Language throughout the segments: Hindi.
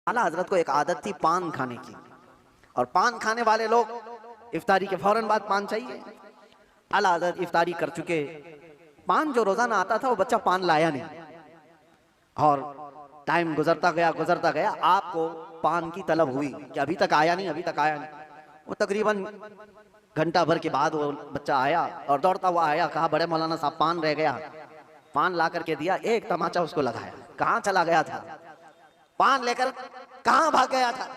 आला हजरत को एक आदत थी पान खाने की, और पान खाने वाले लोग इफ्तारी के फौरन बाद पान चाहिए। आला हजरत इफ्तारी कर चुके, पान जो रोजाना आता था वो बच्चा पान लाया नहीं, और टाइम गुजरता गया, आपको पान की तलब हुई कि अभी तक आया नहीं, अभी तक आया नहीं। वो तकरीबन घंटा भर के बाद वो बच्चा आया और दौड़ता हुआ आया, कहा बड़े मौलाना साहब पान रह गया। पान ला करके दिया, एक तमाचा उसको लगाया, कहाँ चला गया था, पान लेकर कहाँ भाग गया था।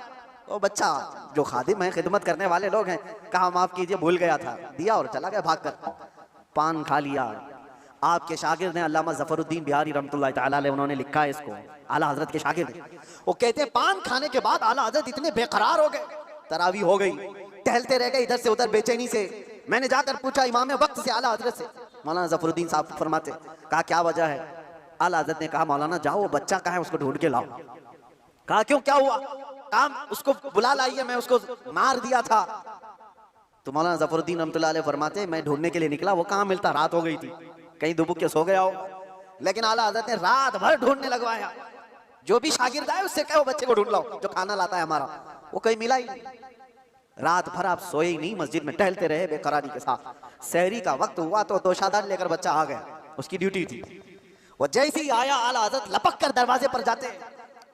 वो बच्चा जो खादिम है, खिदमत करने वाले लोग हैं, कहा माफ कीजिए भूल गया था, दिया और चला गया भागकर, पान खा लिया। आपके शागिर्द ने अल्लामा ज़फ़रुद्दीन बिहारी रहमतुल्लाह तआला अलैह, उन्होंने लिखा है इसको, आला हजरत के शागिर्द, वो कहते हैं पान खाने के बाद आला हजरत इतने बेकरार हो गए, तरावी हो गई, टहलते रह गए इधर से उधर बेचैनी से। मैंने जाकर पूछा इमाम वक्त से आला हजरत से, मौलाना ज़फ़रुद्दीन साहब फरमाते, कहा क्या वजह है। आला हजरत ने कहा मौलाना जाओ वो बच्चा कहाँ है उसको ढूंढ के लाओ। कहा क्यों, क्या हुआ। काम उसको बुला लाइए, मैं उसको मार दिया था। तो मौलाना ज़फ़रुद्दीन रहमतुल्लाह अलैह फरमाते, मैं ढूंढने के लिए निकला, वो कहाँ मिलता, रात हो गई थी, कहीं दुबुक के सो गया हो। लेकिन आला हज़रत ने रात भर ढूंढने लगवाया, जो भी शागिर्द आए उससे कहो बच्चे को ढूंढ लाओ जो खाना लाता है हमारा, वो कहीं मिला ही नहीं। रात भर आप सोए ही नहीं, मस्जिद में टहलते रहे बेकरारी के साथ। सहरी का वक्त हुआ तो दोशादार लेकर बच्चा आ गया, उसकी ड्यूटी थी। वो जैसे ही आया आला हज़रत लपक कर दरवाजे पर जाते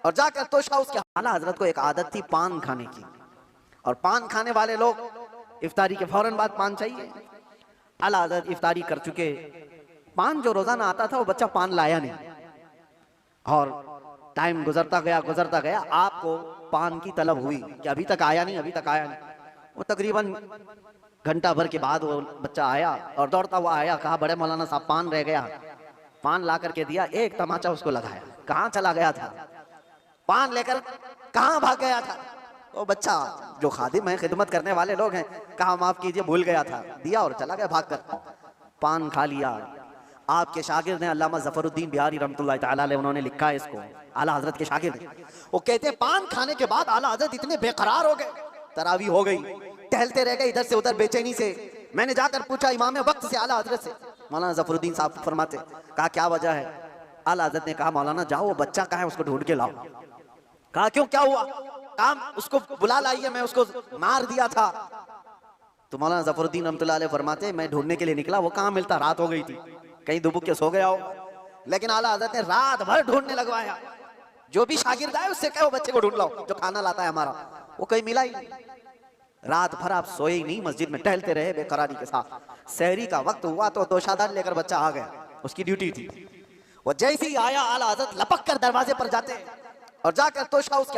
और जाकर तोशा उसके। आला हज़रत को एक आदत थी पान खाने की, और पान खाने वाले लोग इफ्तारी के फौरन बाद पान चाहिए। आला हज़रत इफ्तारी कर चुके, पान जो रोजाना आता था वो बच्चा पान लाया नहीं, और टाइम गुजरता गया, आपको पान की तलब हुई कि अभी तक आया नहीं, अभी तक आया नहीं। वो तकरीबन घंटा भर के बाद वो बच्चा आया और दौड़ता हुआ आया, कहा बड़े मौलाना साहब पान रह गया। पान ला करके दिया, एक तमाचा उसको लगाया, कहाँ चला गया था, पान लेकर कहाँ भाग गया था। वो बच्चा जो खादिम है, खिदमत करने वाले लोग हैं, कहा माफ कीजिए भूल गया था, दिया और चला गया भागकर, पान खा लिया। आपके शागिर्द ने अल्लामा ज़फ़रुद्दीन बिहारी रहमतुल्लाह तआला अलैह, उन्होंने लिखा है इसको, आला हजरत के शागिर्द, वो कहते हैं पान खाने के बाद आला हजरत इतने बेकरार हो गए, तरावी हो गई, टहलते रह गए इधर से उधर बेचैनी से। मैंने जाकर पूछा इमाम वक्त से आला हजरत से, मौलाना ज़फ़रुद्दीन साहब फरमाते, कहा क्या वजह है। आला हजरत ने कहा मौलाना जाओ वो बच्चा कहाँ है उसको ढूंढ के लाओ। कहा क्यों, क्या हुआ। काम उसको बुला लाइए, मैं उसको मार दिया था। तो मौलाना ज़फ़रुद्दीन रहमतुल्लाह अलैह फरमाते, मैं ढूंढने के लिए निकला, वो कहाँ मिलता, रात हो गई थी, कहीं दुबुक के सो गया हो। लेकिन आला हज़रत ने रात भर ढूंढने लगवाया, जो भी शागिर्द आए उससे कहो बच्चे को ढूंढ लाओ जो खाना लाता है हमारा, वो कहीं मिला ही नहीं। रात भर आप सोए ही नहीं, मस्जिद में टहलते रहे बेकरारी के साथ। सहरी का वक्त हुआ तो दोशादार लेकर बच्चा आ गया, उसकी ड्यूटी थी। वो जैसे ही आया आला हज़रत लपक कर दरवाजे पर जाते और जाकर तोशा उसके